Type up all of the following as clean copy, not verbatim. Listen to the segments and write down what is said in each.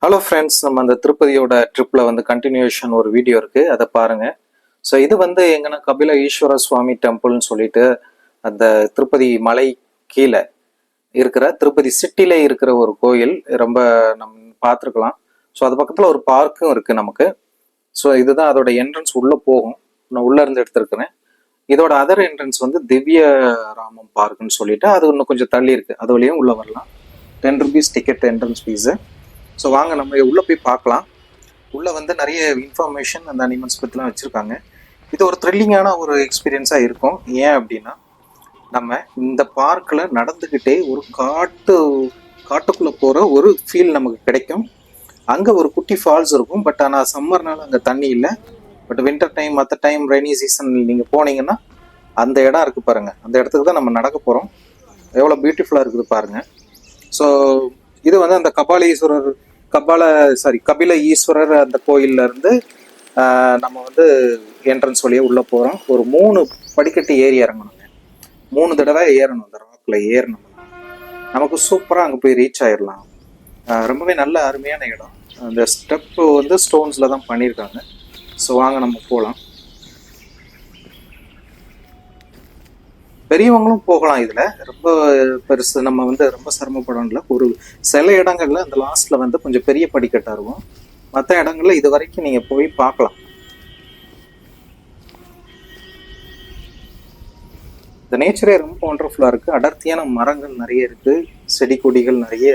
Hello friends, நம்ம அந்த திருப்பதியோட ட்ரிப்பில் வந்து கண்டினியூஷன் ஒரு வீடியோ இருக்குது, அதை பாருங்கள். ஸோ இது வந்து எங்கன்னா கபில ஈஸ்வர சுவாமி டெம்பிள்னு சொல்லிட்டு அந்த திருப்பதி மலை கீழே இருக்கிற திருப்பதி சிட்டியில் இருக்கிற ஒரு கோயில். ரொம்ப நம்ம பார்த்துருக்கலாம். ஸோ அது பக்கத்தில் ஒரு பார்க்கும் இருக்குது நமக்கு. ஸோ இதுதான் அதோட என்ட்ரன்ஸ், உள்ளே போகும். நான் உள்ளே இருந்து எடுத்துருக்கிறேன். இதோட அதர் என்ட்ரன்ஸ் வந்து திவ்ய ராமம் பார்க்குன்னு சொல்லிட்டு அது இன்னும் கொஞ்சம் தள்ளி இருக்குது. அது வழியும் உள்ளே வரலாம். ₹10 டிக்கெட் என்ட்ரன்ஸ் ஃபீஸு. ஸோ வாங்க நம்ம உள்ளே போய் பார்க்கலாம். உள்ளே வந்து நிறைய இன்ஃபர்மேஷன் அந்த அனிமல்ஸ் பற்றிலாம் வச்சுருக்காங்க. இது ஒரு த்ரில்லிங்கான ஒரு எக்ஸ்பீரியன்ஸாக இருக்கும். ஏன் அப்படின்னா, நம்ம இந்த பார்க்கில் நடந்துக்கிட்டே ஒரு காட்டுக்குள்ளே போகிற ஒரு ஃபீல் நமக்கு கிடைக்கும். அங்கே ஒரு குட்டி ஃபால்ஸ் இருக்கும். பட் ஆனால் சம்மர்னால அங்கே தண்ணி இல்லை. பட் வின்டர் டைம், மற்ற டைம், ரெய்னி சீசன் நீங்கள் போனீங்கன்னா அந்த இடம் இருக்குது பாருங்கள். அந்த இடத்துக்கு தான் நம்ம நடக்க போகிறோம். எவ்வளோ பியூட்டிஃபுல்லாக இருக்குது பாருங்கள். ஸோ இது வந்து அந்த கபில ஈஸ்வரர் அந்த கோயில்ல இருந்து நம்ம வந்து என்ட்ரன்ஸ் வழியாக உள்ளே போகிறோம். ஒரு 3 படிக்கட்டு ஏறி இறங்கணுங்க. 3 தடவை ஏறணும். அந்த ராக்கில் ஏறணும். நமக்கு சூப்பராக அங்கே போய் ரீச் ஆயிடலாம். ரொம்பவே நல்ல அருமையான இடம். அந்த ஸ்டெப்பு வந்து ஸ்டோன்ஸில் தான் பண்ணியிருக்காங்க. ஸோ வாங்க நம்ம போகலாம். பெரியவங்களும் போகலாம். இதில் ரொம்ப பெருசு நம்ம வந்து ரொம்ப சிரமப்படல. ஒரு சில இடங்கள்ல அந்த லாஸ்ட்ல வந்து கொஞ்சம் பெரிய படிக்கட்டாக இருக்கும். மற்ற இடங்கள்ல இது வரைக்கும் நீங்கள் போய் பார்க்கலாம். இந்த நேச்சரே ரொம்ப ஒண்டர்ஃபுல்லாக இருக்குது. அடர்த்தியான மரங்கள் நிறைய இருக்குது. செடி கொடிகள் நிறைய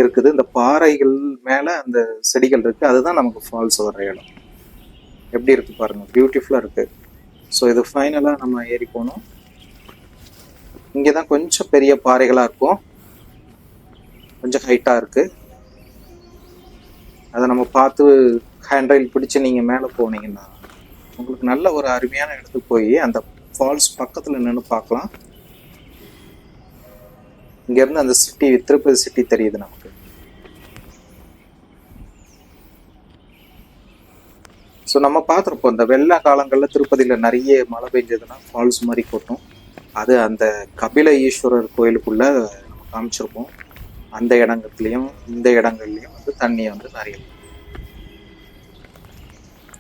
இருக்குது. இந்த பாறைகள் மேலே அந்த செடிகள் இருக்குது. அதுதான் நமக்கு ஃபால்ஸ் வர இடம். எப்படி இருக்குது பாருங்கள், பியூட்டிஃபுல்லாக இருக்குது. ஸோ இது ஃபைனலாக நம்ம ஏறி போனோம். இங்கே தான் கொஞ்சம் பெரிய பாறைகளாக இருக்கும். கொஞ்சம் ஹைட்டாக இருக்குது. அதை நம்ம பார்த்து ஹேண்ட்ரைல் பிடிச்சி நீங்கள் மேலே போனீங்கன்னா உங்களுக்கு நல்ல ஒரு அருமையான இடத்துக்கு போய் அந்த ஃபால்ஸ் பக்கத்தில் நின்று பார்க்கலாம். இங்கேருந்து அந்த சிட்டி, திருப்பதி சிட்டி தெரியுது நமக்கு. ஸோ நம்ம பார்த்துருப்போம், இந்த வெள்ள காலங்களில் திருப்பதியில் நிறைய மழை பெஞ்சதுன்னா ஃபால்ஸ் மாதிரி கொட்டும். அது அந்த கபில ஈஸ்வரர் கோயிலுக்குள்ள நம்ம காமிச்சிருப்போம். அந்த இடங்கள்லையும் இந்த இடங்கள்லையும் வந்து தண்ணி வந்து நிறைய.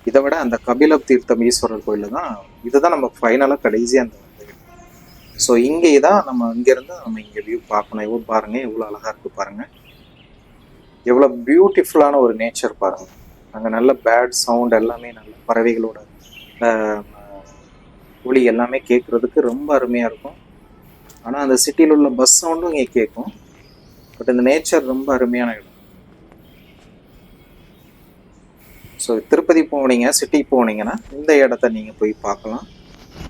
இதை விட அந்த கபில தீர்த்தம் ஈஸ்வரர் கோயிலில் தான் இதுதான் நம்ம ஃபைனலாக கடைசியாக அந்த. ஸோ இங்கே தான் நம்ம இங்கேருந்து நம்ம இங்கே வியூ பார்க்கணும். எவ்வளோ பாருங்கள், எவ்வளோ அழகாக இருக்குது பாருங்கள். எவ்வளோ பியூட்டிஃபுல்லான ஒரு நேச்சர் பாருங்கள். அங்கே நல்ல பேட் சவுண்ட் எல்லாமே, நல்ல பறவைகளோட ஒளி எல்லாமே கேட்குறதுக்கு ரொம்ப அருமையாக இருக்கும். ஆனால் அந்த சிட்டியில் உள்ள பஸ் சவுண்டும் இங்கே கேட்கும். பட் இந்த நேச்சர் ரொம்ப அருமையான இடம். ஸோ திருப்பதி போனீங்க, சிட்டி போனீங்கன்னா இந்த இடத்த நீங்கள் போய் பார்க்கலாம்.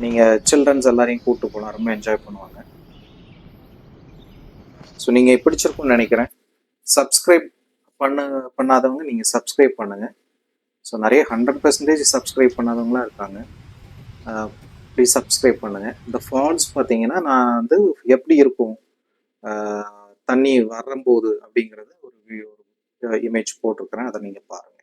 நீங்கள் சில்ட்ரன்ஸ் எல்லாரையும் கூப்பிட்டு போகலாம். ரொம்ப என்ஜாய் பண்ணுவாங்க. ஸோ நீங்கள் பிடிச்சிருக்குன்னு நினைக்கிறேன். சப்ஸ்கிரைப் பண்ணாதவங்க நீங்கள் சப்ஸ்கிரைப் பண்ணுங்கள். ஸோ நிறைய 100% சப்ஸ்கிரைப் பண்ணாதவங்களாம் இருக்காங்க. ப்ளீஸ் சப்ஸ்கிரைப் பண்ணுங்கள். இந்த ஃபால்ஸ் பார்த்தீங்கன்னா நான் வந்து எப்படி இருக்கும் தண்ணி வரும்போது அப்படிங்கிறது ஒரு இமேஜ் போட்டிருக்கிறேன். அதை நீங்கள் பாருங்கள்.